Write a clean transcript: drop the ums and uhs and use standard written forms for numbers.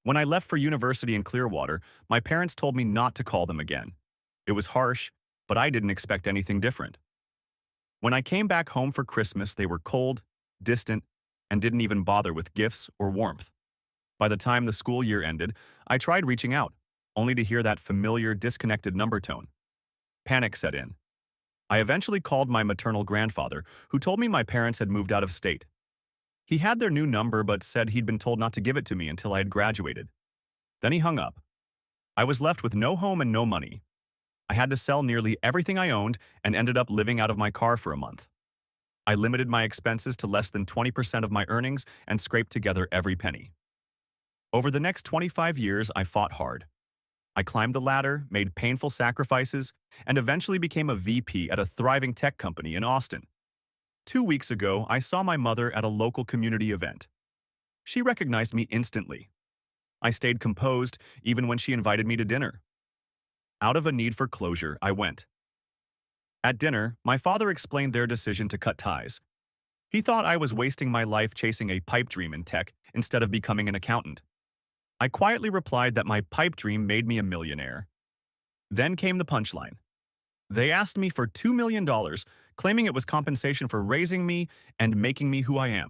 When I left for university in Clearwater, my parents told me not to call them again. It was harsh, but I didn't expect anything different. When I came back home for Christmas, they were cold, distant, and didn't even bother with gifts or warmth. By the time the school year ended, I tried reaching out, only to hear that familiar, disconnected number tone. Panic set in. I eventually called my maternal grandfather, who told me my parents had moved out of state. He had their new number but said he'd been told not to give it to me until I had graduated. Then he hung up. I was left with no home and no money. I had to sell nearly everything I owned and ended up living out of my car for a month. I limited my expenses to less than 20% of my earnings and scraped together every penny. Over the next 25 years, I fought hard. I climbed the ladder, made painful sacrifices, and eventually became a VP at a thriving tech company in Austin. 2 weeks ago, I saw my mother at a local community event. She recognized me instantly. I stayed composed even when she invited me to dinner. Out of a need for closure, I went. At dinner, my father explained their decision to cut ties. He thought I was wasting my life chasing a pipe dream in tech instead of becoming an accountant. I quietly replied that my pipe dream made me a millionaire. Then came the punchline. They asked me for $2 million, claiming it was compensation for raising me and making me who I am.